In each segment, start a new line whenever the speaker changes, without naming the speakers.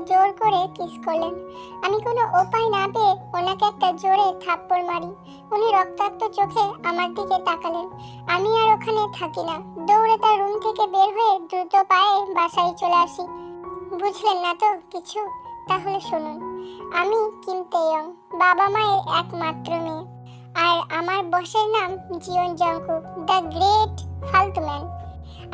জোর করে কিস করলেন। আমি কোনো উপায় না পেয়ে ওনাকে একটা জোরে থাপ্পড় মারি। উনি রক্তাক্ত চোখে আমার দিকে তাকালেন। আমি আর ওখানে থাকি না, দৌড়ে তার রুম থেকে বের হয়ে দ্রুত পায়ে বাসায় চলে আসি। বুঝলেন না তো কিছু? তাহলে শুনুন, আমি কিম তেয়ং, বাবা মায়ের একমাত্র মেয়ে। আর আমার বসের নাম জিওন জংকুক, দ্য গ্রেট ফালতু ম্যান।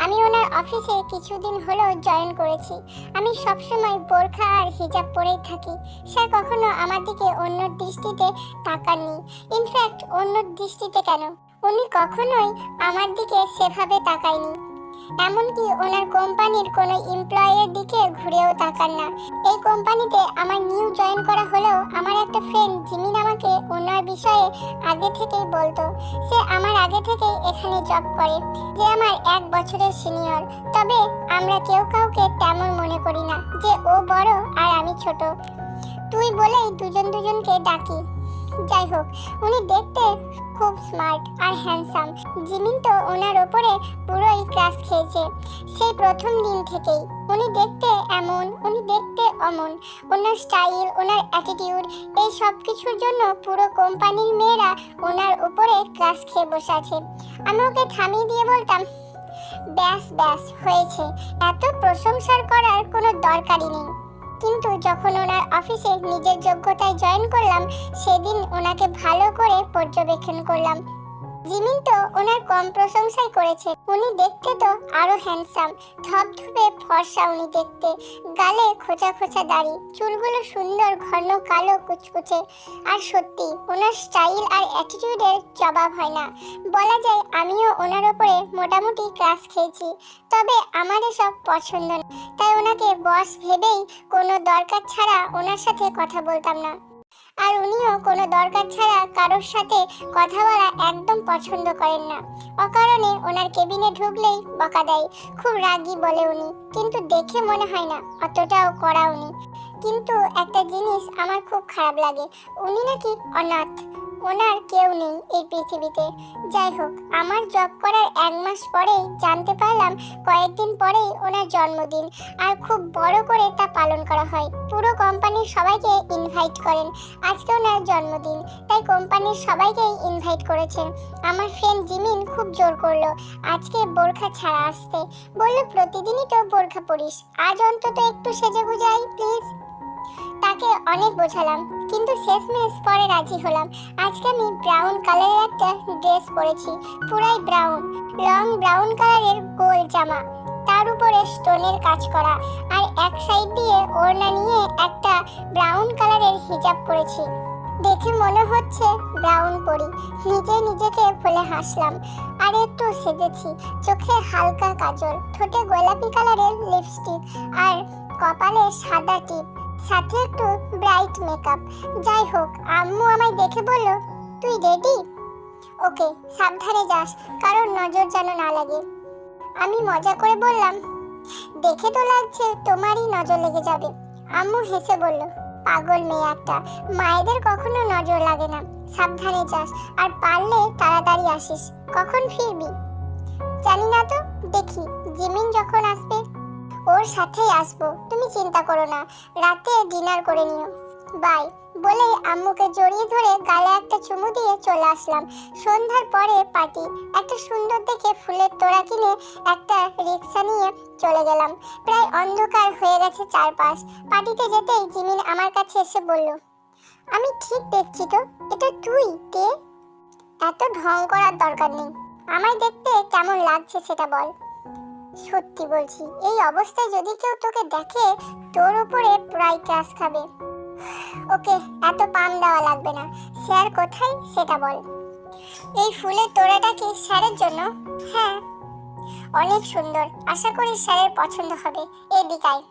আমি ওনার অফিসে কিছুদিন হলো জয়েন করেছি। আমি সবসময় বোরখা আর হিজাব পরেই থাকি। স্যার কখনো আমার দিকে অন্য দৃষ্টিতে তাকাননি। ইনফ্যাক্ট অন্য দৃষ্টিতে কেন, উনি কখনোই আমার দিকে সেভাবে তাকায়নি। এমনকি ওনার কোম্পানির কোনো এমপ্লয়ের দিকে ঘুরেও তাকান না। এই কোম্পানিতে আমার নিউ জয়েন করা হলেও আমার একটা ফ্রেন্ড জিমিন আমাকে ওনার বিষয়ে আগে থেকেই বলতো। সে আমার আগে থেকেই এখানে জব করে, যে আমার 1 বছরের সিনিয়র। তবে আমরা কেউ কাউকে তেমন মনে করি না যে ও বড় আর আমি ছোট। তুই বলেই দুজন দুজনকে ডাকি। যাই হোক, উনি দেখতে খুব স্মার্ট আর হ্যান্ডসাম। জিমিন তো ওনার ওপরে পুরোই ক্রাশ খেয়েছে সেই প্রথম দিন থেকেই। উনি দেখতে এমন, উনি দেখতে অমন। ওনার স্টাইল, ওনার অ্যাটিটিউড, এই সব কিছুর জন্য পুরো কোম্পানির মেয়েরা ওনার উপরে ক্রাশ খেয়ে বসে আছে। আমি ওকে থামিয়ে দিয়ে বলতাম, ব্যাস ব্যাস হয়েছে, এত প্রশংসার করার কোনো দরকারই নেই। কিন্তু যখন ওনার অফিসে নিজের যোগ্যতায় জয়েন করলাম, সেদিন ওনাকে ভালো করে পর্যবেক্ষণ করলাম। জিমিন তো ওনার কম প্রশংসাই করেছে। উনি দেখতে তো আরো হ্যান্ডসাম, ধপধপে ফর্সা উনি দেখতে, গালে খোঁচা খোঁচা দাড়ি, চুলগুলো সুন্দর ঘন কালো কুচকুচে। আর সত্যি ওনার স্টাইল আর অ্যাটিটিউডের জবাব হয় না। বলা যায় আমিও ওনার ওপরে মোটামুটি ক্রাশ খেয়েছি। তবে আমার এসব পছন্দ না, তাই ওনাকে বস ভেবেই কোনো দরকার ছাড়া ওনার সাথে কথা বলতাম না। আর উনিও কোনো দরকার ছাড়া কারোর সাথে কথা বলা একদম পছন্দ করেন না। অকারণে ওনার কেবিনে ঢুকলেই বকা দেয়। খুব রাগী বলে উনি, কিন্তু দেখে মনে হয় না অতটাও কড়া উনি। কিন্তু একটা জিনিস আমার খুব খারাপ লাগে, উনি নাকি অনাথ। ওনার কেউ নেই এই পৃথিবীতে। যাই হোক, আমার জব করার 1 মাস পরেই জানতে পারলাম কয়েকদিন পরেই ওনার জন্মদিন, আর খুব বড় করে তা পালন করা হয়। পুরো কোম্পানির সবাইকে ইনভাইট করেন। আজকে ওনার জন্মদিন, তাই কোম্পানির সবাইকেই ইনভাইট করেছেন। আমার ফ্রেন্ড জিমিন খুব জোর করলো আজকে বোরখা ছাড়া আসতে। বললো প্রতিদিনই তো বোরখা পরিস, আজ অন্তত একটু সেজে গুজে আই প্লিজ। তাকে অনেক বোঝালাম, কিন্তু শেষমেশ পরে রাজি হলাম। আজকে আমি ব্রাউন কালারের একটা ড্রেস পরেছি, পুরাই ব্রাউন, লং ব্রাউন কালারের গোল জামা, তার উপরে স্টোনের কাজ করা, আর এক সাইড দিয়ে ওড়না নিয়ে একটা ব্রাউন কালারের হিজাব পরেছি। দেখে মনে হচ্ছে ব্রাউন পরি। নিজেকে বলে হাসলাম। আর একটু সেজেছি, চোখে হালকা কাজল, ঠোঁটে গোলাপি কালারের লিপস্টিক, আর কপালে সাদা টিপ, সাথে একটু ব্রাইট মেকআপ। যাই হোক, আম্মু আমায় দেখে বলল, তুই রেডি? ওকে, সাবধানে যাস, কারোর নজর যেন না লাগে। আমি মজা করে বললাম, দেখে তো লাগছে তোমারই নজর লেগে যাবে। আম্মু হেসে বলল, পাগল মেয়ে একটা, মায়েদের কখনো নজর লাগে না। সাবধানে যাস, আর পারলে তাড়াতাড়ি আসিস। কখন ফিরবি? জানি না তো, দেখি জিমিন যখন আসবে ওর সাথেই আসবো, তুমি চিন্তা করো না। রাতে ডিনার করে নিও। বাই বলেই আম্মুকে জড়িয়ে ধরে গালে একটা চুমু দিয়ে চলে আসলাম। সন্ধ্যার পরে পার্টি। একটা সুন্দর দেখে ফুলের তোড়া কিনে একটা রিক্সা নিয়ে চলে গেলাম। প্রায় অন্ধকার হয়ে গেছে চারপাশ। পার্টিতে যেতেই জিমিন আমার কাছে এসে বলল, আমি ঠিক দেখছি তো, এটা তুই? কে? এত ঢং করার দরকার নেই, আমায় দেখতে কেমন লাগছে সেটা বল। সত্যি বলছি, এই অবস্থায় যদি কেউ তোকে দেখে, তোর উপরে প্রায় ক্রাশ খাবে। ওকে, এত পাম দেওয়া লাগবে না। স্যার কোথায় সেটা বল। এই ফুলের তোড়াটা কি স্যারের জন্য? হ্যাঁ। অনেক সুন্দর, আশা করি স্যারের পছন্দ হবে। এদিকায়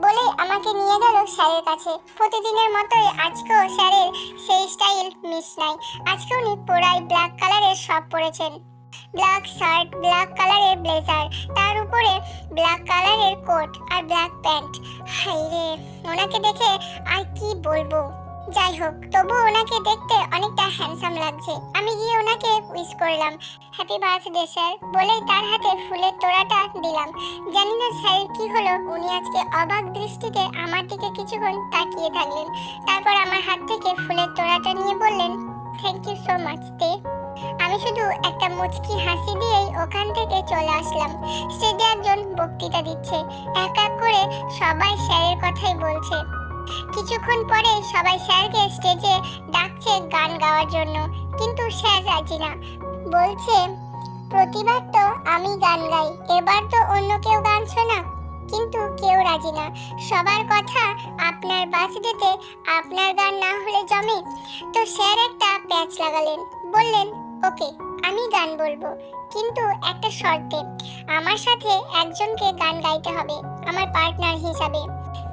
বলেই আমাকে নিয়ে গেল স্যারের কাছে। প্রতিদিনের মতোই আজকেও স্যারের সেই স্টাইল মিস নাই। আজকে উনি পুরাই ব্ল্যাক কালারের সব পরেছেন। ব্ল্যাক শার্ট, ব্ল্যাক কালারের ব্লেজার, তার উপরে ব্ল্যাক কালারের কোট আর ব্ল্যাক প্যান্ট। হায় রে, ওনাকে দেখে আর কি বলবো। যাই হোক, তবু ওনাকে দেখতে অনেকটা হ্যান্ডসাম লাগছে। আমি গিয়ে ওনাকে উইশ করলাম, হ্যাপি বার্থডে স্যার বলেই তার হাতে ফুলের তোড়াটা দিলাম। জানি না স্যার কি হলো, উনি আজকে অবাক দৃষ্টিতে আমার দিকে কিছুক্ষণ তাকিয়ে থাকলেন, তারপর আমার হাত থেকে ফুলের তোড়াটা নিয়ে বললেন, থ্যাংক ইউ সো মাচ তে। আমি শুধু একটা মুচকি হাসি দিয়েই ওখান থেকে চলে আসলাম। স্টেজে একজন বক্তৃতা দিচ্ছে, এক এক করে সবাই স্যারের কথাই বলছে। কিছুক্ষণ পরে সবাই স্যারকে স্টেজে ডাকছে গান গাওয়ার জন্য, কিন্তু স্যার রাজি না। বলছে, প্রতিবার তো আমি গান গাই, এবার তো অন্য কেউ গান শোনা। কিন্তু কেউ রাজি না। সবার কথা আপনার বার্থডেতে আপনার গান না হলে জমে। তো স্যার একটা প্যাচ লাগালেন, বললেন, ওকে আমি গান বলবো, কিন্তু একটা শর্তে, আমার সাথে একজনকে গান গাইতে হবে আমার পার্টনার হিসাবে।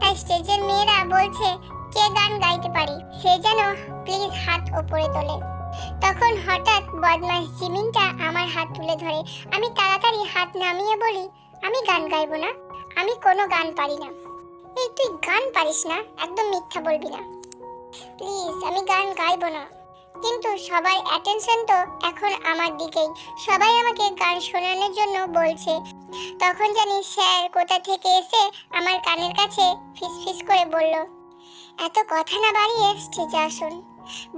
তাই স্টেজের মেয়েরা বলছে কে গান গাইতে পারি সে যেন প্লিজ হাত উপরে তোলে। তখন হঠাৎ বদমাস জিমিনটা আমার হাত তুলে ধরে। আমি তাড়াতাড়ি হাত নামিয়ে বলি, আমি গান গাইবো না, আমি কোনো গান পারি না। এই তুই গান পারিস না, একদম মিথ্যা বলবি না প্লিজ, আমি গান গাইবো না। কিন্তু সবার অ্যাটেনশন তো এখন আমার দিকেই, সবাই আমাকে গান শোনানোর জন্য বলছে। তখন জানি স্যার কোথা থেকে এসে আমার কানের কাছে ফিসফিস করে বলল, এত কথা না বাড়িয়ে স্টেজে আসুন।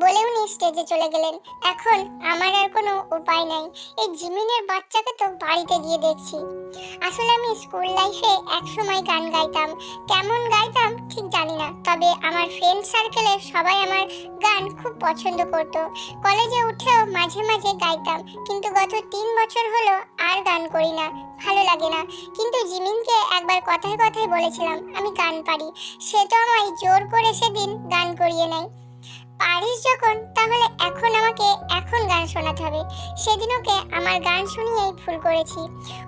বলে উনি স্টেজে চলে গেলেন। এখন আমার আর কোনো উপায় নাই, এই জিমিনের বাচ্চাকে তো বাড়িতে গিয়ে দেখছি। আসলে আমি স্কুল লাইফে একসময় গান গাইতাম, কেমন গাইতাম ঠিক জানি না, তবে আমার ফ্রেন্ড সার্কেলে সবাই আমার গান খুব পছন্দ করত। কলেজে উঠেও মাঝে মাঝে গাইতাম, কিন্তু গত 3 বছর হলো আর গান করি না, ভালো লাগে না। কিন্তু জিমিনকে একবার কথায় কথায় বলেছিলাম আমি গান পারি, সে তো আমায় জোর করে সেদিন গান করিয়ে নেয়। পারিস যখন, তাহলে এখন আমাকে এখন গান শোনাতে হবে। সেদিন ওকে আমার গান শুনিয়েই ভুল করেছি।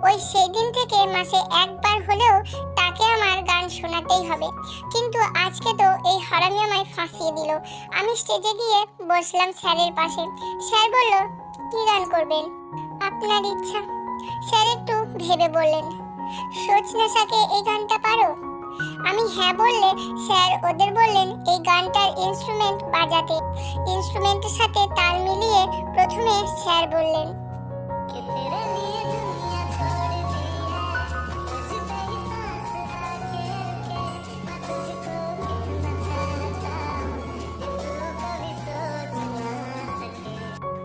ওই সেদিন থেকে মাসে একবার হলেও তাকে আমার গান শোনাতেই হবে। কিন্তু আজকে তো এই হারামি আমায় ফাঁসিয়ে দিল। আমি স্টেজে গিয়ে বসলাম স্যারের পাশে। স্যার বলল, কি গান করবেন? আপনার ইচ্ছা। স্যার একটু ভেবে বললেন, সোচ নেশাকে এই গানটা পারো? আমি হ্যাঁ বললে স্যার ওদের বললেন এই গানটার ইনস্ট্রুমেন্ট বাজাতে। ইনস্ট্রুমেন্টের সাথে তাল মিলিয়ে প্রথমে স্যার বললেন,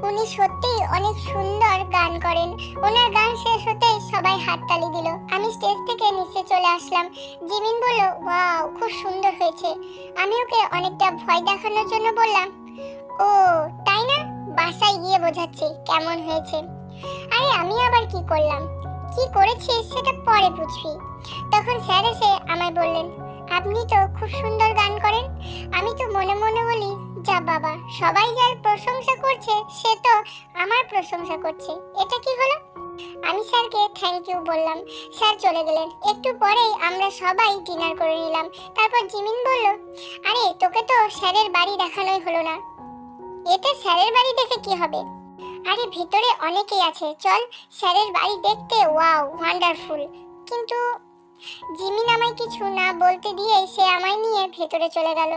উনি সত্যিই অনেক সুন্দর গান করেন। ওনার গান শেষ হতেই সবাই হাততালি দিল। আমি স্টেজ থেকে নিচে চলে আসলাম। জিমিন বলল, ওয়াও খুব সুন্দর হয়েছে। আমি ওকে অনেকটা ভয় দেখানোর জন্য বললাম, ও তাই না, বাসায় গিয়ে বোঝাচ্ছি কেমন হয়েছে। আরে আমি আবার কি করলাম, কি করেছিস সেটা পরে বুঝবি। তখন স্যার এসে আমায় বললেন, আপনি তো খুব সুন্দর গান করেন। আমি তো মনে মনে বলি, যা বাবা, সবাই যার প্রশংসা করছে সে তো আমার প্রশংসা করছে, এটা কি হলো? আমি স্যারকে থ্যাংক ইউ বললাম। স্যার চলে গেলেন। একটু পরেই আমরা সবাই ডিনার করে নিলাম। তারপর জিমিন বলল, আরে তোকে তো স্যারের বাড়ি দেখানোই হলো না। এতে স্যারের বাড়ি দেখে কি হবে? আরে ভিতরে অনেকেই আছে, চল স্যারের বাড়ি দেখতে। Wow wonderful. কিন্তু জিমিন আমায় কিছু না বলতে দিয়ে সে আমায় নিয়ে ভেতরে চলে গেল।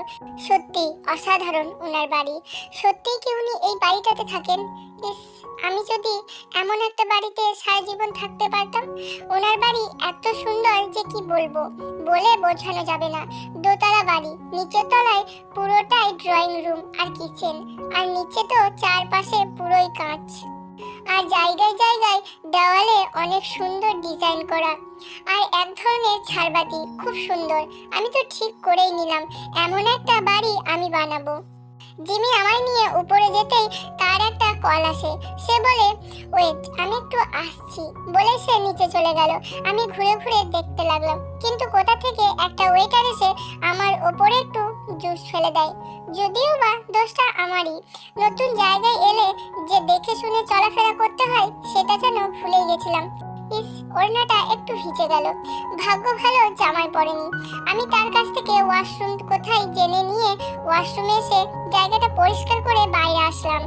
সত্যি অসাধারণ ওনার বাড়ি। সত্যিই কি উনি এই বাড়িটাতে থাকেন? ইস, আমি যদি এমন একটা বাড়িতে সারা জীবন থাকতে পারতাম। ওনার বাড়ি এত সুন্দর যে কি বলবো, বলে বোঝানো যাবে না। দোতলা বাড়ি, নিচের তলায় পুরোটাই ড্রয়িং রুম আর কিচেন, আর নিচে তো চারপাশে পুরোই কাঁচ, আর জায়গায় জায়গায় দেওয়ালে অনেক সুন্দর ডিজাইন করা, আর এক ধরনের ঝাড়বাতি, খুব সুন্দর। আমি তো ঠিক করেই নিলাম এমন একটা বাড়ি আমি বানাবো। জিমি আমায় নিয়ে উপরে যেতেই তার একটা কল আসে। সে বলে, ওয়েট আমি একটু আসছি, বলে সে নিচে চলে গেল। আমি ঘুরে ঘুরে দেখতে লাগলাম, কিন্তু কোথা থেকে একটা ওয়েটার এসে আমার ওপরে একটু জুস ফেলে দেয়। যদিও বা দোষটা আমারই। নতুন জায়গায় এলে যে দেখে শুনে চলাফেরা করতে হয় সেটা যেন ভুলেই গেছিলাম। ইস, ওড়নাটা একটু ভিজে গেল। ভাগ্য ভালো জামায় পড়েনি। আমি তার কাছ থেকে ওয়াশরুম কোথায় জেনে নিয়ে ওয়াশরুমে এসে জায়গাটা পরিষ্কার করে বাইরে আসলাম।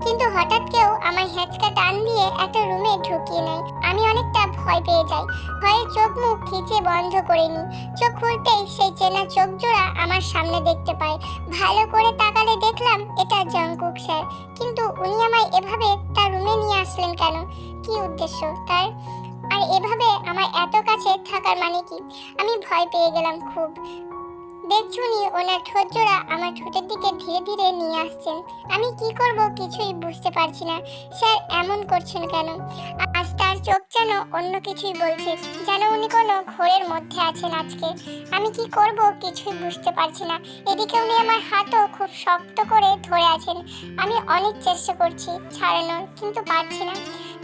কিন্তু হঠাৎ কেউ আমার হ্যাঁচকা টান দিয়ে একটা রুমে ঢুকিয়ে নেয়। আমি অনেকটা ভয় পেয়ে যাই। ভয়ে চোখ মুখ খিচে বন্ধ করে নিই। চোখ খুলতেই সেই চেনা চোখ জোড়া আমার সামনে দেখতে পাই। ভালো করে তাকালে দেখলাম এটা জংকুক স্যার। কিন্তু উনি আমায় এভাবে তার রুমে নিয়ে আসলেন কেন? কি উদ্দেশ্য তার? আর এভাবে আমার এত কাছে থাকার মানে কি? আমি ভয় পেয়ে গেলাম খুব। দেখছুনি ওনার ঠোঁট জোড়া আমার ঠোঁটের দিকে ধীরে ধীরে নিয়ে আসছেন। আমি কি করব কিছুই বুঝতে পারছি না। স্যার এমন করছেন কেন? আজ তার চোখ যেন অন্য কিছুই বলছে, যেন উনি কোনো ঘোরের মধ্যে আছেন আজকে। আমি কি করব কিছুই বুঝতে পারছি না। এদিকে উনি আমার হাতও খুব শক্ত করে ধরে আছেন। আমি অনেক চেষ্টা করছি ছাড়ানোর, কিন্তু পারছি না।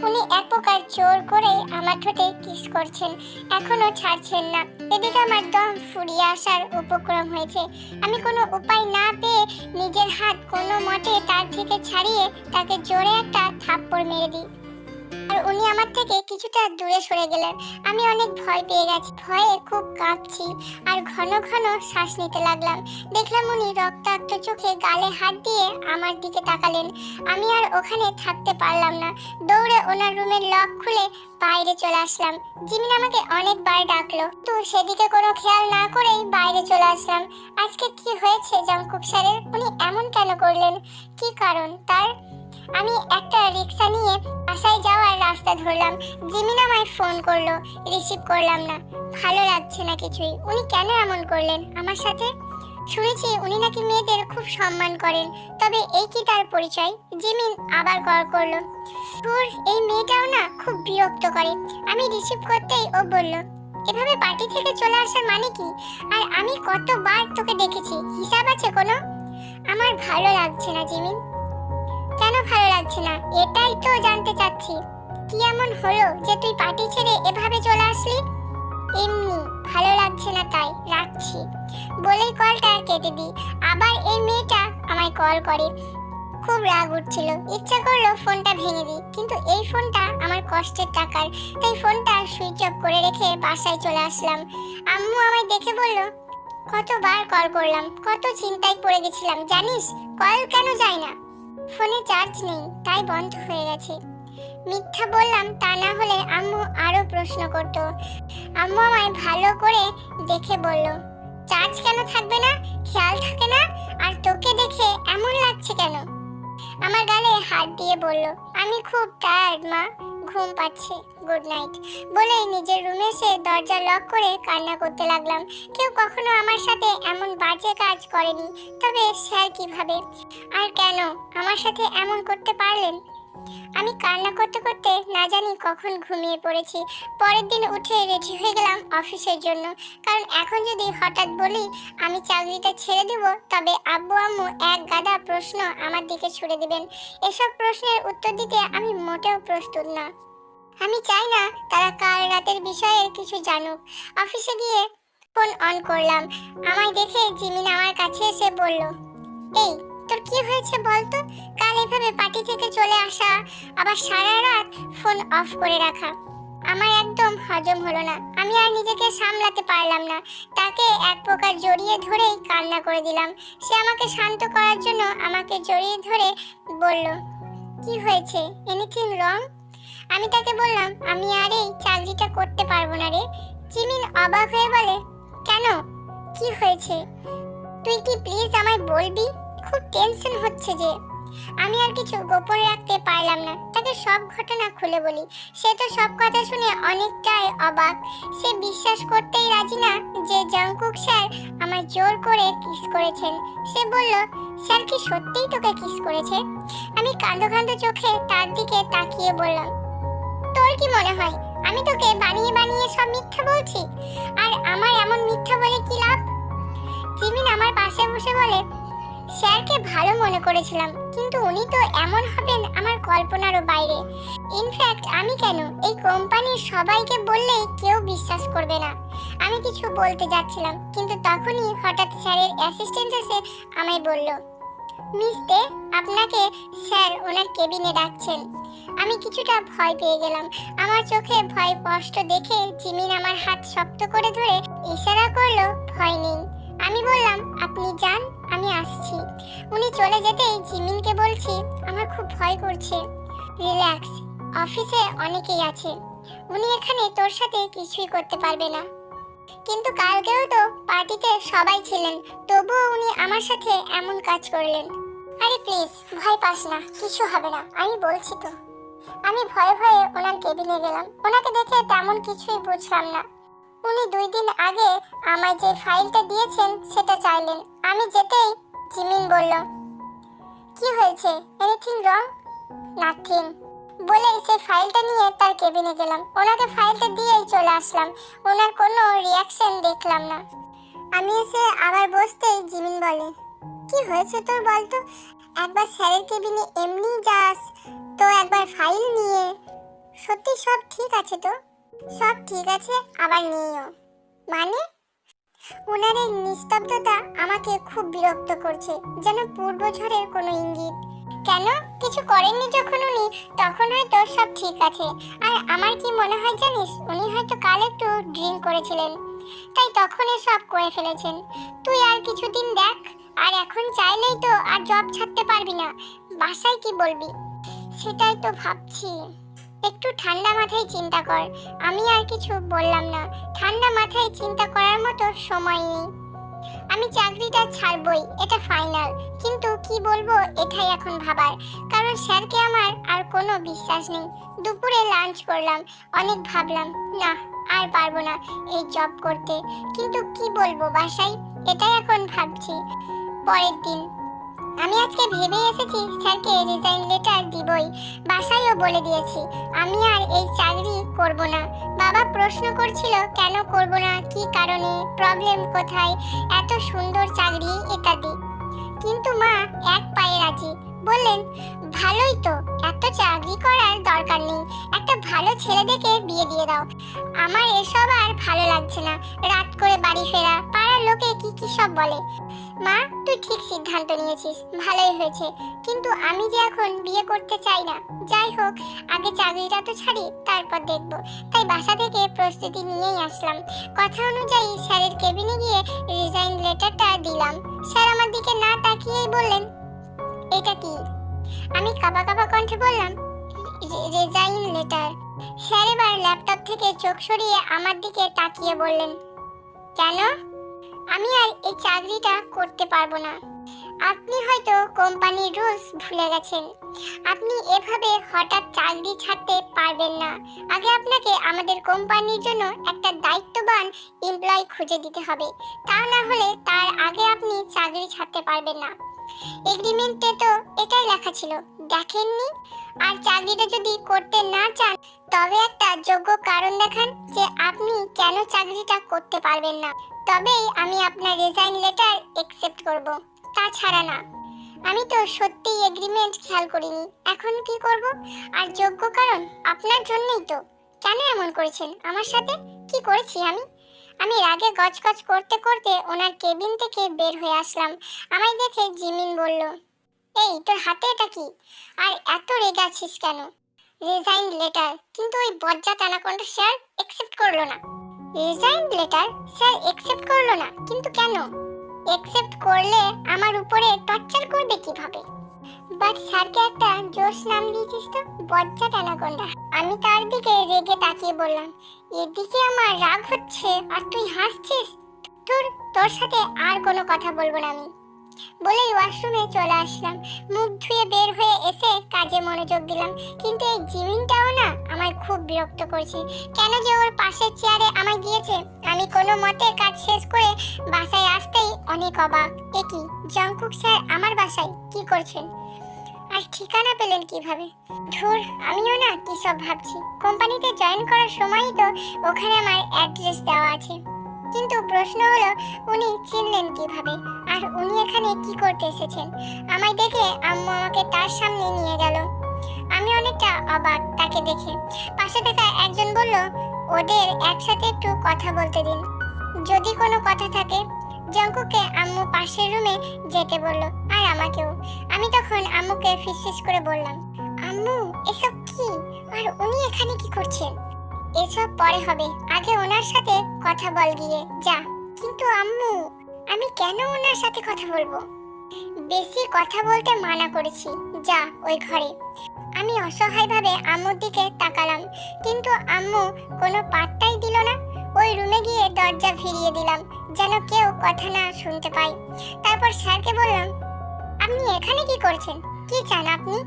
উনি এক প্রকার জোর করে আমার ঠোঁটে কিস করছেন, এখনো ছাড়ছেন না। এদিকে আমার দম ফুরিয়ে আসার উপক্রম হয়েছে। আমি কোনো উপায় না পেয়ে নিজের হাত কোনো মতে তার থেকে ছাড়িয়ে তাকে জোরে একটা থাপ্পড় মেরে দিই। আর উনি আমার থেকে কিছুটা দূরে সরে গেলেন। আমি অনেক ভয় পেয়ে গেছি, ভয়ে খুব কাঁপছি আর ঘন ঘন শ্বাস নিতে লাগলাম। দেখলাম উনি রক্তাক্ত চোখে গালে হাত দিয়ে আমার দিকে তাকালেন। আমি আর ওখানে থাকতে পারলাম না। দৌড়ে ওনার রুমের লক খুলে বাইরে চলে আসলাম। জিমিন আমাকে অনেকবার ডাকলো, তো সেদিকে কোনো খেয়াল না করেই বাইরে চলে আসলাম। আজকে কি হয়েছে জংকুক স্যারের? উনি এমন কেন করলেন? কি কারণ তার? আমি একটা রিক্সা নিয়ে বাসায় যাওয়ার রাস্তা ধরলাম। জিমিন আমায় ফোন করলো, রিসিভ করলাম না। ভালো লাগছে না কিছুই। উনি কেন এমন করলেন আমার সাথে? শুনেছি উনি নাকি মেয়েদের খুব সম্মান করেন, তবে এই কি তার পরিচয়? জিমিন আবার কল করলো। তোর এই মেয়েটাও না খুব বিরক্ত করে। আমি রিসিভ করতেই ও বলল, এভাবে পার্টি থেকে চলে আসার মানে কি? আর আমি কতবার তোকে দেখেছি, হিসাব আছে কোনো? আমার ভালো লাগছে না জিমিন। কেন ভালো লাগছে না এটাই তো জানতে চাচ্ছি। কি এমন হলো যে তুই পার্টি ছেড়ে এভাবে চলে আসলি? এমনি ভালো লাগছে না তাই রাখছি বলেই কলটা কেটে দিই। আবার এই মেয়েটা আমায় কল করে। খুব রাগ উঠছিল, ইচ্ছা করলো ফোনটা ভেঙে দিই, কিন্তু এই ফোনটা আমার কষ্টের টাকার, তাই ফোনটা সুইচ অফ করে রেখে বাসায় চলে আসলাম। আম্মু আমায় দেখে বলল, কতবার কল করলাম, কত চিন্তায় পড়ে গেছিলাম জানিস? কল কেন যায় না? ফোনে চার্জ নেই তাই বন্ধ হয়ে গেছে। মিথ্যা বললাম, তা না হলে আম্মু আরো প্রশ্ন করত। আম্মু আমায় ভালো করে দেখে বলল, চার্জ কেন থাকবে না? খেয়াল থাকে না? আর তোকে দেখে এমন লাগছে কেন? আমার গালে হাত দিয়ে বলল, আমি খুব টায়ার্ড মা, ঘুম পাচ্ছে, গুড নাইট বলেই নিজের রুমে এসে দরজা লক করে কান্না করতে লাগলাম। কেউ কখনো আমার সাথে এমন বাজে কাজ করেনি, তবে স্যার কিভাবে আর কেন আমার সাথে এমন করতে পারলেন? আমি কান্না করতে করতে না জানি কখন ঘুমিয়ে পড়েছি। পরের দিন উঠে রেডি হয়ে গেলাম অফিসের জন্য, কারণ এখন যদি হঠাৎ বলি আমি চাকরিটা ছেড়ে দেব, তবে আব্বু আম্মু এক গাদা প্রশ্ন আমার দিকে ছুড়ে দিবেন। এসব প্রশ্নের উত্তর দিতে আমি মোটেও প্রস্তুত না। আমি চাই না তারা কাল রাতের বিষয়ে কিছু জানুক। অফিসে গিয়ে ফোন অন করলাম। আমায় দেখে জিমিন আমার কাছে এসে বলল, এই তোর কি হয়েছে বলতো? কাল এভাবে পার্টি থেকে চলে আসা, আবার সারা রাত ফোন অফ করে রাখা। আমার একদম হজম হলো না। আমি আর নিজেকে সামলাতে পারলাম না। তাকে এক প্রকার জড়িয়ে ধরেই কান্না করে দিলাম। সে আমাকে শান্ত করার জন্য আমাকে জড়িয়ে ধরে বলল, কি হয়েছে, এনিথিং রং? আমি তাকে বললাম, আমি আর এই চাকরিটা করতে পারবো না রে। জিমিন অবাক হয়ে বলে, কেন, কি হয়েছে? তুই কি প্লিজ আমায় বলবি? খুব টেনশন হচ্ছে যে। আমি আর কিছু গোপন রাখতে পারলাম না, তাকে সব ঘটনা খুলে বলি। সে তো সব কথা শুনে অনেকটাই অবাক। সে বিশ্বাস করতেই রাজি না যে জংকুক স্যার আমায় জোর করে কিস করেছেন। সে বলল, স্যার কি সত্যিই তোকে কিস করেছে? আমি কাঁদো কাঁদো চোখে তার দিকে তাকিয়ে বললাম, তোর কি মনে হয় আমি তোকে বানিয়ে বানিয়ে সব মিথ্যা বলছি? আর আমার এমন মিথ্যা বলে কি লাভ? জিমিন আমার পাশে বসে বলে, স্যারকে ভালো মনে করেছিলাম, কিন্তু উনি তো এমন হবেন আমার কল্পনারও বাইরে। ইনফ্যাক্ট আমি কেন, এই কোম্পানির সবাইকে বললেই কেউ বিশ্বাস করবে না। আমি কিছু বলতে যাচ্ছিলাম, কিন্তু তখনই হঠাৎ স্যারের অ্যাসিস্ট্যান্ট এসে আমায় বলল, মিস দে, আপনাকে স্যার ওনার কেবিনে ডাকছেন। আমি কিছুটা ভয় পেয়ে গেলাম। আমার চোখে ভয় স্পষ্ট দেখে জিমিন আমার হাত শক্ত করে ধরে ইশারা করলো ভয় নেই। আমি বললাম, আপনি যান, আমি আসছি। উনি চলে যেতেই জিমিনকে বলছি, আমার খুব ভয় করছে। রিল্যাক্স, অফিসে অনেকেই আছে, উনি এখানে তোর সাথে কিছুই করতে পারবে না। কিন্তু কালকেও তো পার্টিতে সবাই ছিলেন, তবুও উনি আমার সাথে এমন কাজ করলেন। আরে প্লিজ ভয় পাস না, কিছু হবে না, আমি বলছি তো। আমি ভয়ে ভয়ে ওনার কেবিনে গেলাম। ওনাকে দেখে তেমন কিছুই বুঝলাম না। উনি 2 দিন আগে আমায় যে ফাইলটা দিয়েছেন সেটা চাইলেন। আমি যেতেই জিমিন বলল, কি হয়েছে, এনিথিং রং? নাথিং বলে সেই ফাইলটা নিয়ে তার কেবিনে গেলাম। ওনাকে ফাইলটা দিয়েই চলে আসলাম। ওনার কোনো রিয়াকশন দেখলাম না। আমি এসে আবার বসতেই জিমিন বলে, কি হয়েছে তোর বলতো? একবার স্যারের কেবিনে এমনি যাস, তো একবার ফাইল নিয়ে। সত্যি সব ঠিক আছে তো? সব ঠিক আছে, আবার নিও মানে? ওনার এই নিস্তব্ধতা আমাকে খুব বিরক্ত করছে, যেন পূর্বঝড়ের কোনো ইঙ্গিত। কেন কিছু করেননি যখন উনি, তখন হয়তো সব ঠিক আছে। আর আমার কি মনে হয় জানিস, উনি হয়তো কাল একটু ড্রিঙ্ক করেছিলেন, তাই তখনই সব করে ফেলেছেন। তুই আর কিছুদিন দেখ, আর এখন চাইলেই তো আর জব ছাড়তে পারবি না। বাসায় কি বলবি? সেটাই তো ভাবছি। একটু ঠান্ডা মাথায় চিন্তা কর। আমি আর কিছু বললাম না। ঠান্ডা মাথায় চিন্তা করার মতো সময় নেই। আমি চাকরিটা ছাড়বই, এটা ফাইনাল। কিন্তু কি বলবো এটাই এখন ভাবার, কারণ স্যারকে আমার আর কোনো বিশ্বাস নেই। দুপুরে লাঞ্চ করলাম, অনেক ভাবলাম, না আর পারবো না এই জব করতে। কিন্তু কি বলবো বাসায়, এটাই এখন ভাবছি। পরের দিন আমি আজকে ভেবে এসেছি স্যারকে রিজাইন লেটার দিবই। বাসায়ও বলে দিয়েছি আমি আর এই চাকরি করব না। বাবা প্রশ্ন করছিল কেন করব না, কি কারণে, প্রবলেম কোথায়, এত সুন্দর চাকরি ইত্যাদি। কিন্তু মা এক পায়ে রাজি, বললেন ভালোই তো, এত চাকরি করার দরকার নেই, একটা ভালো ছেলে দেখে বিয়ে দিয়ে দাও। আমার এসব আর ভালো লাগছে না। রাত করে বাড়ি ফেরা, পাড়ার লোকে কি কি সব বলে। মা তুই ঠিক সিদ্ধান্ত নিয়েছিস, ভালোই হয়েছে, কিন্তু আমি যে এখন বিয়ে করতে চাই না। যাই হোক, আগে চাকরিটা তো ছাড়ি, তারপর দেখব। তাই বাসা থেকে প্রস্তুতি নিয়েই আসলাম। কথা অনুযায়ী স্যারের কেবিনে গিয়ে রিজাইন লেটারটা দিলাম। স্যার আমার দিকে না তাকিয়েই বললেন, এটা কি? আমি কাঁপা কাঁপা কণ্ঠে বললাম, রিজাইন লেটার। স্যার এবার ল্যাপটপ থেকে চোখ সরিয়ে আমার দিকে তাকিয়ে বললেন, কেন? আমি আর এই চাকরিটা করতে পারবো না। আপনি হয়তো কোম্পানির রুলস ভুলে গেছেন। আপনি এভাবে হঠাৎ চাকরি ছাড়তে পারবেন না। আগে আপনাকে আমাদের কোম্পানির জন্য একটা দায়িত্ববান এমপ্লয়ি খুঁজে দিতে হবে। তা না হলে তার আগে আপনি চাকরি ছাড়তে পারবেন না। এগ্রিমেন্টে তো এটাই লেখা ছিল, দেখেননি? আর চাকরিটা যদি করতে না চান, তবে একটা যোগ্য কারণ দেখান যে আপনি কেন চাকরিটা করতে পারবেন না। তবেই আমি আপনার রিজাইন লেটার অ্যাকসেপ্ট করব, তাছাড়া না। আমি তো সত্যিই এগ্রিমেন্ট খেয়াল করিনি, এখন কি করব? আর যোগ্য কারণ আপনার জন্যই তো। কেন এমন করেছেন আমার সাথে? কি করেছি আমি? আমি রাগে গজগজ করতে করতে ওনার কেবিন থেকে বের হয়ে আসলাম। আমায় দেখে জিমিন বলল, এই তোর হাতে এটা কি? আর এত রেগে আছিস কেন? রিজাইন লেটার, কিন্তু ওই বজ্জাত অ্যানাকোন্ডা স্যার অ্যাকসেপ্ট করলো না। রিজাইন লেটার স্যার অ্যাকসেপ্ট করলো না, কিন্তু কেন? অ্যাকসেপ্ট করলে আমার উপরে টর্চার করবে কিভাবে? বাট স্যারকে একটা জোশ নাম দিয়েছিস তো, বজ্জাত অ্যানাকোন্ডা। আমি তার দিকে রেগে তাকিয়ে বললাম, এদিকে আমার রাগ হচ্ছে আর তুই হাসছিস। তোর সাথে আর কোনো কথা বলবো না আমি। বলেই ওয়াশরুমে চলে আসলাম। মুখ ধুয়ে বের হয়ে এসে কাজে মনোযোগ দিলাম। কিন্তু এই জিমিনটাও না আমায় খুব বিরক্ত করছে। কেন যে ওর পাশের চেয়ারে আমায় দিয়েছে। আমি কোনো মতে কাজ শেষ করে বাসায় আসতেই অনেক অবাক। এ কি, জংকুক স্যার আমার বাসায় কি করছেন? আর ঠিকানা পেলেন কিভাবে? ধুর, আমিও না কি সব ভাবছি। কোম্পানিতে জয়েন করার সময়ই তো ওখানে আমার অ্যাড্রেস দেওয়া আছে। কিন্তু প্রশ্ন হলো উনি চিনলেন কিভাবে, আর উনি এখানে কি করতে এসেছেন? আমায় দেখে আম্মু আমাকে তার সামনে নিয়ে গেল। আমি অনেকটা অবাক তাকে দেখে। পাশে থাকা একজন বলল, ওদের একসাথে একটু কথা বলতে দিন, যদি কোনো কথা থাকে। জংকুককে আম্মু পাশের রুমে যেতে বলল, আর আমাকেও। আমি তখন আম্মুকে ফিসফিস করে বললাম, আম্মু এসব কি, আর উনি এখানে কি করছেন? এসব পরে হবে, আগে ওনার সাথে কথা বল গিয়ে, যা। কিন্তু আম্মু, আমি কেন ওনার সাথে কথা বলবো? বেশি কথা বলতে মানা করেছি, যা ওই ঘরে। আমি অসহায়ভাবে আম্মুর দিকে তাকালাম, কিন্তু আম্মু কোনো পাত্তাই দিল না। ওই রুমে গিয়ে দরজা ফিরিয়ে দিলাম, যেন কেউ কথা না শুনতে পায়। তারপর স্যারকে বললাম, আপনি এখানে কি করছেন? কি চান আপনি?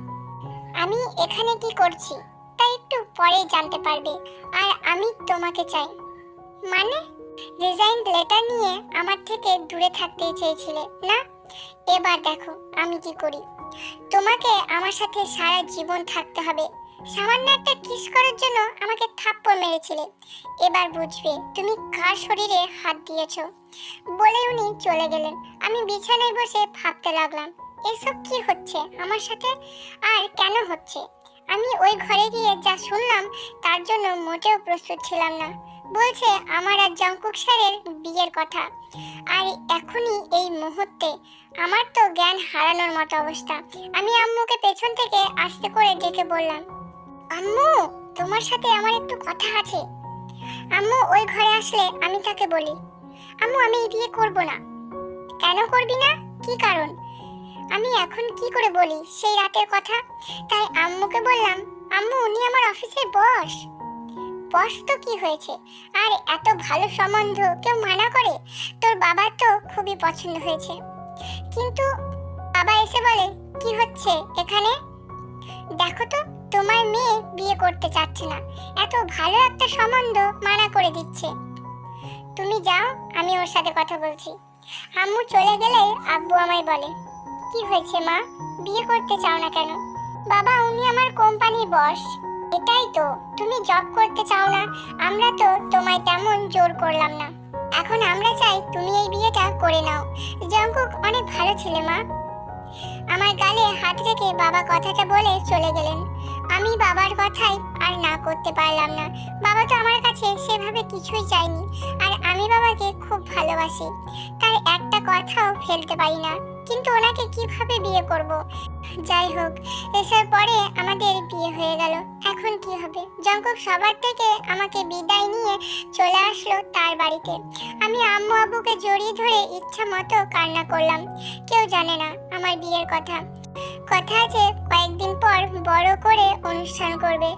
আমি এখানে কি করছি তা একটু পরেই জানতে পারবে। আর আমি তোমাকে চাই। মানে? রিজাইন লেটার নিয়ে আমার থেকে দূরে থাকতে চেয়েছিলে না? এবার দেখো আমি কি করি। তোমাকে আমার সাথে সারা জীবন থাকতে হবে। সামান্য একটা কিস করার জন্য আমাকে থাপ্পড় মেরেছিলে। এবার বুঝবে তুমি কার শরীরে হাত দিয়েছো। বলে উনি চলে গেলেন। আমি বিছানায় বসে ভাবতে লাগলাম, এসব কি হচ্ছে আমার সাথে, আর কেন হচ্ছে? আমি ওই ঘরে গিয়ে যা শুনলাম তার জন্য মোটেও প্রস্তুত ছিলাম না। বলছে আমার আর জঙ্কুক স্যারের বিয়ের কথা। আর এখনই এই মুহূর্তে আমার তো জ্ঞান হারানোর মতো অবস্থা। আমি আম্মুকে পেছন থেকে আস্তে করে ডেকে বললাম, আম্মু, তোমার সাথে আমার একটু কথা আছে। আম্মু ওই ঘরে আসলে আমি তাকে বলি, আম্মু আমি এই বিয়ে করব না। কেন করবি না? কি কারণ? আমি এখন কি করে বলি সেই রাতের কথা? তাই আম্মুকে বললাম, আম্মু উনি আমার অফিসের বস। বস তো কি হয়েছে? আর এত ভালো সম্বন্ধ কেউ মানা করে? তোর বাবার তো খুবই পছন্দ হয়েছে। কিন্তু বাবা এসে বলে, কি হচ্ছে এখানে? দেখো তো, তোমার মেয়ে বিয়ে করতে চাচ্ছে না, এত ভালো একটা সম্বন্ধ মানা করে দিচ্ছে। তুমি যাও, আমি ওর সাথে কথা বলছি। আম্মু চলে গেলে আব্বু আমায় বলে, কি হয়েছে মা, বিয়ে করতে চাও না কেন? বাবা উনি আমার কোম্পানির বস। এটাই তো, তুমি জব করতে চাও না, আমরা তো তোমায় তেমন জোর করলাম না। এখন আমরা চাই তুমি এই বিয়েটা করে নাও। জঙ্কুক অনেক ভালো ছেলে মা। আমার গালে হাত রেখে বাবা কথাটা বলে চলে গেলেন। আমি বাবার কথাই আর না করতে পারলাম না। বাবা তো আমার কাছে সেভাবে কিছুই চাইনি, আর আমি বাবাকে খুব ভালোবাসি, তাই একটা কথাও ফেলতে পারি না। কিন্তু ওনাকে কিভাবে বিয়ে করব? যাই হোক, এসব পরে আমাদের বিয়ে হয়ে গেল। এখন কি হবে? জঙ্কুক সবার থেকে আমাকে বিদায় নিয়ে চলে আসলো তার বাড়িতে। আমি আম্মু আব্বুকে জড়িয়ে ধরে ইচ্ছা মতো কান্না করলাম। কেউ জানে না আমার বিয়ের কথা। কথা আছে কয়েকদিন পর বড় করে অনুষ্ঠান করবে।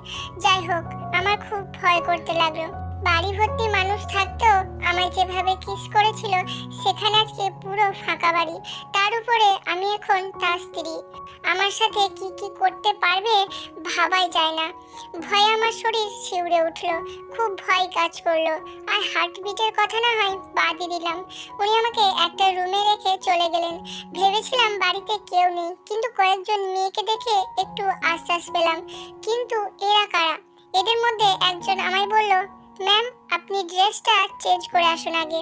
যাই হোক, আমার খুব ভয় করতে লাগলো। বাড়ি ভর্তি মানুষ থাকতেও আমায় যেভাবে কিস করেছিল, সেখানে আজকে পুরো ফাঁকা বাড়ি। তার উপরে আমি এখন তার স্ত্রী। আমার সাথে কি কি করতে পারবে ভাবাই যায় না। ভয়ে আমার শরীর শিউরে উঠলো, খুব ভয় কাজ করলো। আর হার্টবিটের কথা না হয় বাদই দিলাম। উনি আমাকে একটা রুমে রেখে চলে গেলেন। ভেবেছিলাম বাড়িতে কেউ নেই, কিন্তু কয়েকজন মেয়েকে দেখে একটু আশ্বাস পেলাম। কিন্তু এরা কারা? এদের মধ্যে একজন আমায় বলল, ম্যাম আপনি ড্রেসটা চেঞ্জ করে আসুন আগে।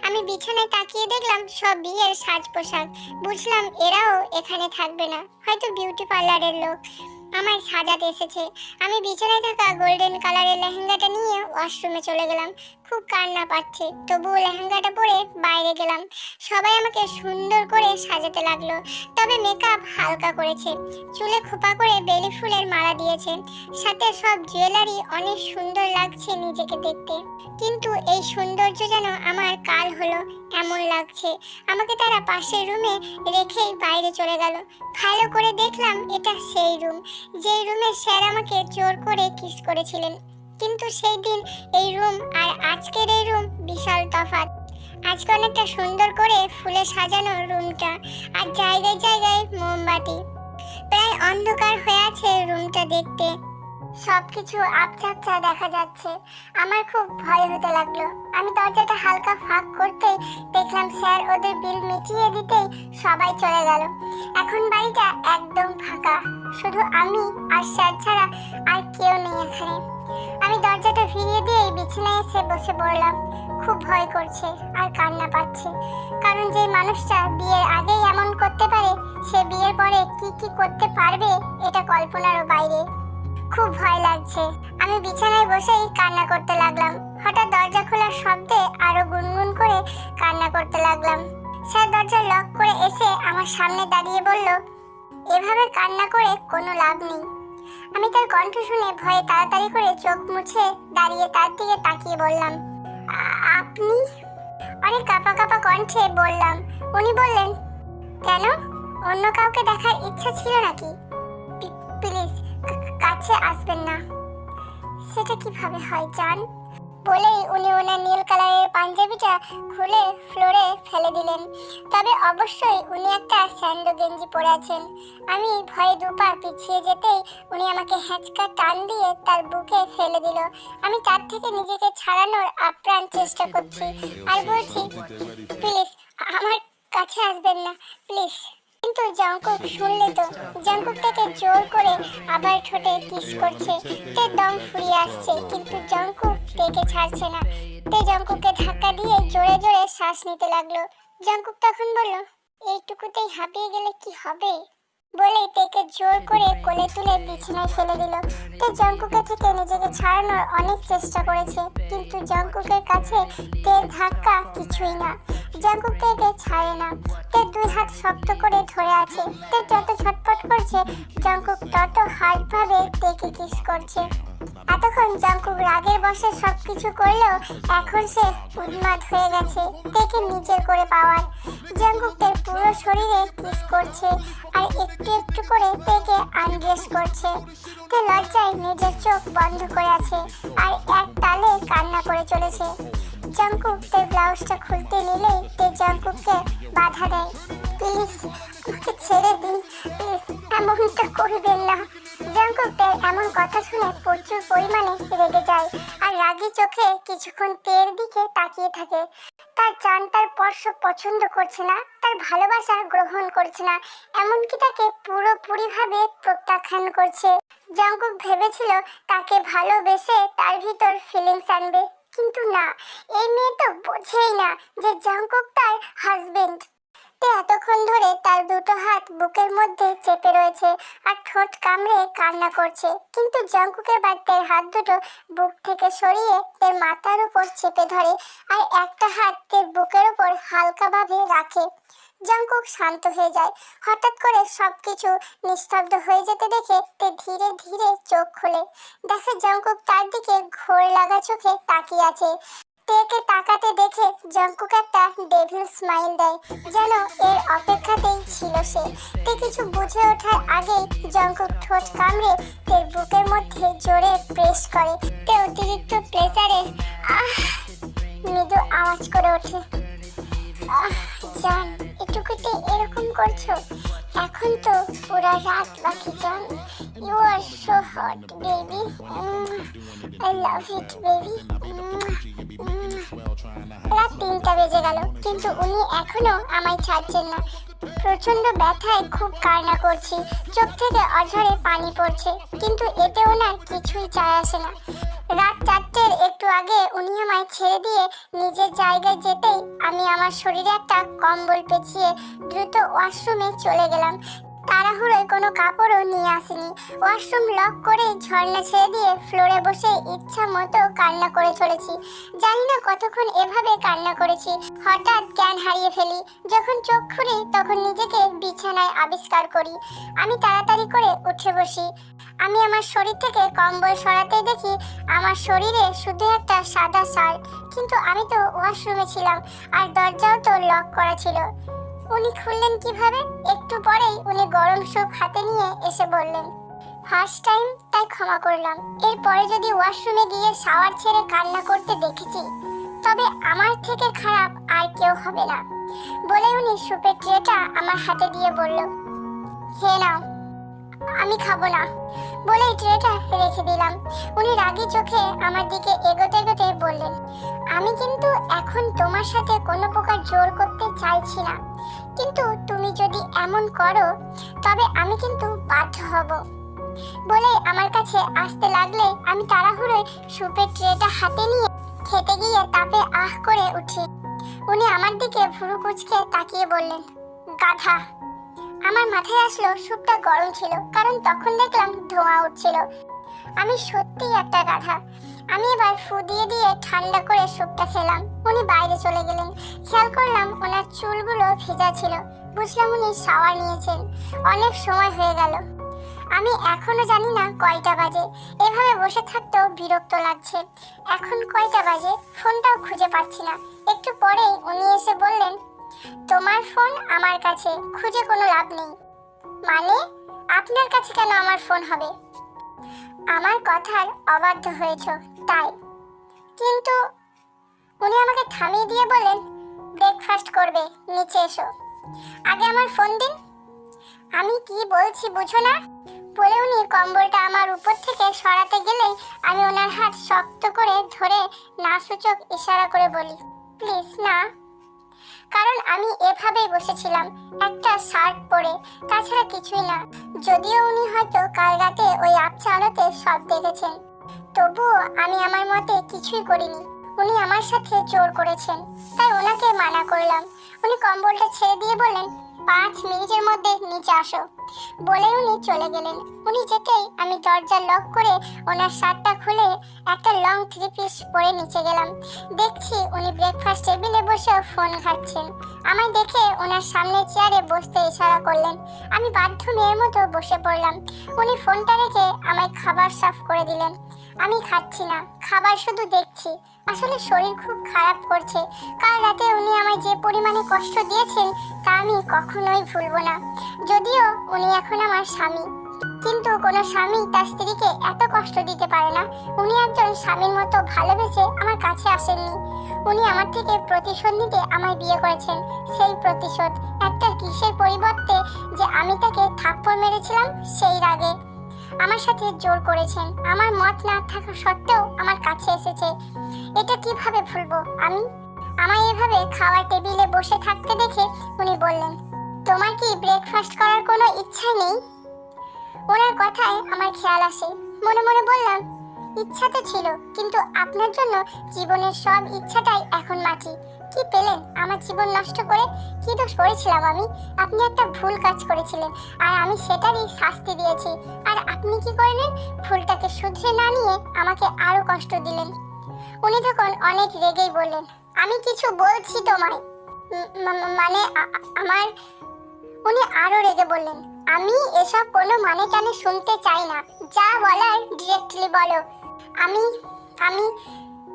আমি বিছানায় তাকিয়ে দেখলাম সব বিয়ের সাজ পোশাক। বুঝলাম এরাও এখানে থাকবে না, হয়তো বিউটি পার্লারের লোক আমায় সাজাতে এসেছে। আমি বিছানায় থাকা গোল্ডেন কালারের লেহেঙ্গাটা নিয়ে ওয়াশরুমে চলে গেলাম। খুব কান্না পাচ্ছে, তবুও লেহেঙ্গাটা পরে বাইরে গেলাম। সবাই আমাকে সুন্দর করে সাজাতে লাগলো, তবে মেকআপ হালকা করেছে। চুলে খোপা করে বেলি ফুলের মালা দিয়েছে, সাথে সব জুয়েলারি। অনেক সুন্দর লাগছে নিজেকে দেখতে। কিন্তু এই সৌন্দর্য যেন আমার কাল হলো এমন লাগছে। আমাকে তারা পাশের রুমে রেখেই বাইরে চলে গেল। ভালো করে দেখলাম এটা সেই রুম যেই রুমে স্যার আমাকে জোর করে কিস করেছিলেন। কিন্তু সেই দিন এই রুম আর আজকের এই রুম বিশাল তফাৎ। আজকে অনেকটা সুন্দর করে ফুলে সাজানো রুমটা, আর জায়গায় জায়গায় মোমবাতি। প্রায় অন্ধকার হয়ে আছে রুমটা দেখতে। সবকিছু আবছা দেখা যাচ্ছে। আমার খুব ভয় হতে লাগলো। আমি দরজাটা হালকা ফাঁক করতে দেখলাম স্যার ওদের বিল মিটিয়ে দিতেই সবাই চলে গেল। এখন বাড়িটা একদম ফাঁকা, শুধু আমি আর স্যার ছাড়া আর কেউ নেই এখানে। আমি দরজাটা ফিরিয়ে দিয়ে বিছানায় এসে বসে পড়লাম। খুব ভয় করছে আর কান্না পাচ্ছে, কারণ যে মানুষটা বিয়ের আগেই এমন করতে পারে, সে বিয়ের পরে কি কি করতে পারবে এটা কল্পনারও বাইরে। খুব ভয় লাগছে। আমি বিছানায় বসেই কান্না করতে লাগলাম। হঠাৎ দরজা খোলার শব্দে আরো গুনগুন করে কান্না করতে লাগলাম। স্যার দরজা লক করে এসে আমার সামনে দাঁড়িয়ে বলল, এভাবে কান্না করে কোনো লাভ নেই। আমি তার কণ্ঠ শুনে ভয়ে তাড়াতাড়ি করে চোখ মুছে দাঁড়িয়ে তার দিকে তাকিয়ে বললাম, আপনি? অনেক কাঁপা কাঁপা কণ্ঠে বললাম। উনি বললেন, কেন? অন্য কাউকে দেখার ইচ্ছা ছিল নাকি? প্লিজ কাছে আসবেন না। সেটা কিভাবে হয় জান? বলেই উনি ওনার নীল কালারের পাঞ্জাবিটা খুলে ফ্লোরে ফেলে দিলেন। তবে অবশ্যই উনি একটা স্যান্ডো গেঞ্জি পরে আছেন। আমি ভয়ে দুপা পিছিয়ে যেতেই উনি আমাকে হ্যাঁচকা টান দিয়ে তার বুকে ফেলে দিল। আমি তার থেকে নিজেকে ছাড়ানোর আপ্রাণ চেষ্টা করছি আর বলছি, প্লিজ আমার কাছে আসবেন না, প্লিজ। কিন্তু জঙ্কুক শুনলে তো, জঙ্কুক তাকে জোর করে আবার ঠোঁটে কিস করছে। তে দম ফুরিয়ে আসছে, কিন্তু জঙ্কুক তেকে ছাড়ছে না। তে জঙ্কুককে ধাক্কা দিয়ে জোরে জোরে শ্বাস নিতে লাগলো। জঙ্কুক তখন বলল, এইটুকুতেই হাঁপিয়ে গেলে কি হবে? বলেই তেকে জোর করে কোলে তুলে বিছানায় ফেলে দিল। তে জঙ্কুকের থেকে নিজেকে ছাড়ানোর অনেক চেষ্টা করেছে, কিন্তু জঙ্কুকের কাছে তের ধাক্কা কিছুই না। জঙ্কুক তেকে ছাড়ে না। তে দুই হাত শক্ত করে ধরে আছে। তে যত ছটফট করছে, জঙ্কুক তত হার্ডভাবে তেকে কিস করছে। এতক্ষণ জঙ্কুক রাগের বশে সবকিছু করলেও এখন সে উন্মাদ হয়ে গেছে তেকে নিজের করে পাওয়ার। জঙ্কুক তের পুরো শরীরে কিস করছে আর একটু একটু করে তেকে আনড্রেস করছে। তে লজ্জায় নিজের চোখ বন্ধ করে আছে আর এক তালে কান্না করে চলেছে। জঙ্কুক তের ব্লাউজটা খুলতে নিলেই তে জঙ্কুককে বাধা দেয়। প্লিজ আমাকে ছেড়ে দিন, প্লিজ এমনটা করবেন না। জঙ্কুক তের এমন কথা শুনে প্রচুর পরিমাণে রেগে যায় আর রাগী চোখে কিছুক্ষণ তের দিকে তাকিয়ে থাকে। তার জান তার স্পর্শ পছন্দ করছে না, তার ভালোবাসা গ্রহণ করছে না, এমনকি তাকে পুরোপুরিভাবে প্রত্যাখ্যান করছে। জঙ্কুক ভেবেছিল তাকে ভালোবেসে তার ভিতর ফিলিংস আনবে, কিন্তু না, এই মেয়ে তো বোঝেই না যে জঙ্কুক তার হাজবেন্ড। তে এতক্ষণ ধরে তার দুটো হাত বুকের মধ্যে চেপে রয়েছে আর ঠোঁট কামড়ে কান্না করছে, কিন্তু জঙ্কুকের বাড়ির হাত দুটো বুক থেকে সরিয়ে তের মাথার উপর চেপে ধরে আর একটা হাত তের বুকের উপর হালকাভাবে রাখে। জঙ্কুক শান্ত হয়ে যায়। হঠাৎ করে সবকিছু নিস্তব্ধ হয়ে যেতে দেখে তে ধীরে ধীরে চোখ খোলে। দেখে জঙ্কুক তার দিকে ঘোর লাগা চোখে তাকিয়ে আছে। তেকে তাকাতে দেখে জঙ্কুক একটা ডেভিল স্মাইল দেয়, যেন এর অপেক্ষাতেই ছিল সে। তে কিছু বুঝে ওঠার আগেই জঙ্কুক ঠোঁট কামড়ে তের বুকের মধ্যে জোরে প্রেস করে। তে অতিরিক্ত প্রেসারে মৃদু আওয়াজ করে ওঠে, জান এটুকুতে এরকম করছো? এখন তো পুরা রাত বাকি জান। You are so hot baby, I love it baby. রাত 3টা বেজে গেল, কিন্তু উনি এখনো আমায় ছাড়ছেন না। প্রচন্ড ব্যথায় খুব কান্না করছি, চোখ থেকে অঝরে পানি পড়ছে, কিন্তু এতে ওনার কিছুই যায় আসে না। রাত 4টের একটু আগে উনি আমায় ছেড়ে দিয়ে নিজের জায়গায় যেতেই আমি আমার শরীরে একটা কম্বল পেঁচিয়ে দ্রুত ওয়াশরুমে চলে গেলাম। তাড়াহুড়োয় কোনো কাপড়ও নিয়ে আসিনি। ওয়াশরুম লক করে ঝর্ণা ছেড়ে দিয়ে ফ্লোরে বসে ইচ্ছা মতো কান্না করে চলেছি। জানি না কতক্ষণ এভাবে কান্না করেছি। হঠাৎ জ্ঞান হারিয়ে ফেলি। যখন চোখ খুলি তখন নিজেকে বিছানায় আবিষ্কার করি। আমি তাড়াতাড়ি করে উঠে বসি। আমি আমার শরীর থেকে কম্বল সরাতেই দেখি আমার শরীরে শুধু একটা সাদা শার্ট, কিন্তু আমি তো ওয়াশরুমে ছিলাম আর দরজাও তো লক করা ছিল। উনি খুললেন কিভাবে? একটু পরেই উনি গরম স্যুপ হাতে নিয়ে এসে বললেন, ফার্স্ট টাইম তাই ক্ষমা করলাম। এরপরে যদি ওয়াশরুমে গিয়ে শাওয়ার ছেড়ে কান্না করতে দেখেছি, তবে আমার থেকে খারাপ আর কেউ হবে না। বলে উনি স্যুপের ট্রেটা আমার হাতে দিয়ে বলল, খেয়ে নাও। আমি খাবো না বলেই ট্রেটা রেখে দিলাম। উনি রাগী চোখে আমার দিকে এগোতে এগোতে বললেন, আমি কিন্তু এখন তোমার সাথে কোনো প্রকার জোর করতে চাইছি না, কিন্তু তুমি যদি এমন করো তবে আমি কিন্তু বাধ্য হব। বলে আমার কাছে আসতে লাগলে আমি তাড়াহুড়োয় স্যুপের ট্রেটা হাতে নিয়ে খেতে গিয়ে তাপে আহ করে উঠি। উনি আমার দিকে ভুরু কুঁচকে তাকিয়ে বললেন, গাধা। আমার মাথায় আসলো স্যুপটা গরম ছিল, কারণ তখন দেখলাম ধোঁয়া উঠছিল। আমি সত্যিই একটা গাধা। আমি এবার ফু দিয়ে দিয়ে ঠান্ডা করে স্যুপটা খেলাম। উনি বাইরে চলে গেলেন। খেয়াল করলাম ওনার চুলগুলো ভেজা ছিল। বুঝলাম উনি শাওয়ার নিয়েছেন। অনেক সময় হয়ে গেল। আমি এখনো জানি না কয়টা বাজে। এভাবে বসে থাকতেও বিরক্ত লাগছে। এখন কয়টা বাজে ফোনটাও খুঁজে পাচ্ছি না। একটু পরেই উনি এসে বললেন, তোমার ফোন আমার কাছে, খুঁজে কোনো লাভ নেই। মানে আপনার কাছে কেন আমার ফোন হবে? আমার কথার অবাধ্য হয়েছো তাই। কিন্তু উনি আমাকে থামিয়ে দিয়ে বলেন, ব্রেকফাস্ট করবে, নিচে এসো, আগে আমার ফোন দিন। আমি কি বলছি বুঝো না? বলে উনি কম্বলটা আমার উপর থেকে সরাতে গেলেই আমি ওনার হাত শক্ত করে ধরে না সূচক ইশারা করে বলি, প্লিজ না। কারণ আমি এভাবেই বসেছিলাম, একটা শার্ট পরে, তাছাড়া কিছুই না। যদিও উনি হয়তো কাল রাতে ওই আবছা আলোতে সব দেখেছেন, তবুও আমি আমার মতে কিছুই করিনি। উনি আমার সাথে জোর করেছেন, তাই ওনাকে মানা করলাম। উনি কম্বলটা ছেড়ে দিয়ে বললেন, 5 মিনিটের মধ্যে নিচে আসো। বলে উনি চলে গেলেন। উনি যেতেই আমি দরজা লক করে ওনার শার্টটা খুলে একটা লং 3 পিস পরে নিচে গেলাম। দেখছি উনি ব্রেকফাস্ট টেবিলে বসে ফোন ঘাঁটছেন। আমায় দেখে ওনার সামনে চেয়ারে বসতে ইশারা করলেন। আমি বাধ্য মেয়ের মতো বসে পড়লাম। উনি ফোনটা রেখে আমায় খাবার সার্ভ করে দিলেন। আমি খাচ্ছি না, খাবার শুধু দেখছি। আসলে শরীর খুব খারাপ করছে। কাল রাতে উনি আমায় যে পরিমাণে কষ্ট দিয়েছেন তা আমি কখনোই ভুলবো না। যদিও উনি এখন আমার স্বামী, কিন্তু কোনো স্বামী তার স্ত্রীকে এত কষ্ট দিতে পারে না। উনি একজন স্বামীর মতো ভালোবেসে আমার কাছে আসেননি। উনি আমার থেকে প্রতিশোধ নিতে আমায় বিয়ে করেছেন। সেই প্রতিশোধ একটা কিসের পরিবর্তে যে আমি তাকে থাপ্পড় মেরেছিলাম সেই রাগে আমার সাথে জোর করেছেন। আমার মত না থাকা সত্ত্বেও আমার কাছে এসেছে। এটা কিভাবে ভুলবো আমি? আমায় এভাবে খাওয়ার টেবিলে বসে থাকতে দেখে উনি বললেন, তোমার কি ব্রেকফাস্ট করার কোনো ইচ্ছা নেই? ওনার কথায় আমার খেয়াল আসে। মনে মনে বললাম, ইচ্ছা তো ছিল, কিন্তু আপনার জন্য জীবনের সব ইচ্ছাটাই এখন মাটি। কি পেলেন আমার জীবন নষ্ট করে? কি দোষ করেছিলাম আমি? আপনি একটা ভুল কাজ করেছিলেন, আর আমি সেটারই শাস্তি দিয়েছি। আর আপনি কি করলেন? ভুলটাকে শুধরে না নিয়ে আমাকে আরো কষ্ট দিলেন। উনি তখন অনেক রেগেই বললেন, আমি কিছু বলছি তোমায়, মানে আমার। উনি আরো রেগে বললেন, আমি এসব কোনো মানে টানে শুনতে চাই না, যা বলার ডিরেক্টলি বলো। আমি আমি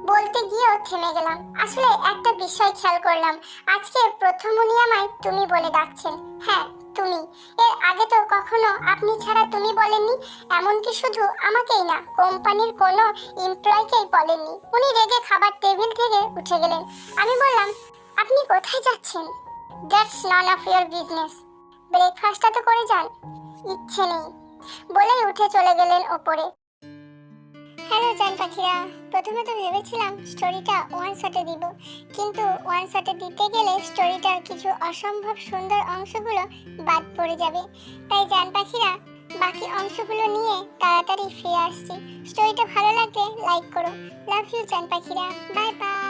বলতে গিয়েও থেমে গেলাম। আসলে একটা বিষয় খেয়াল করলাম, আজকে প্রথম উনি আমায় তুমি বলে ডাকছেন। হ্যাঁ তুমি, এর আগে তো কখনো আপনি ছাড়া তুমি বলেননি। এমনকি শুধু আমাকেই না, কোম্পানির কোনো এমপ্লয়কেই বলেননি। উনি রেগে খাবার টেবিল থেকে উঠে গেলেন। আমি বললাম, আপনি কোথায় যাচ্ছেন? That's none of your business. ব্রেকফাস্টটা তো করে যান। ইচ্ছে নেই বলেই উঠে চলে গেলেন ওপরে। হ্যালো জান পাখিরা, প্রথমে তো ভেবেছিলাম স্টোরিটা ওয়ান শটে দিব, কিন্তু ওয়ান শটে দিতে গেলে স্টোরিটার কিছু অসম্ভব সুন্দর অংশগুলো বাদ পড়ে যাবে। তাই জান পাখিরা, বাকি অংশগুলো নিয়ে তাড়াতাড়ি ফিরে আসছি। স্টোরিটা ভালো লাগলে লাইক করো। লাভ ইউ জান পাখিরা, বাই বাই।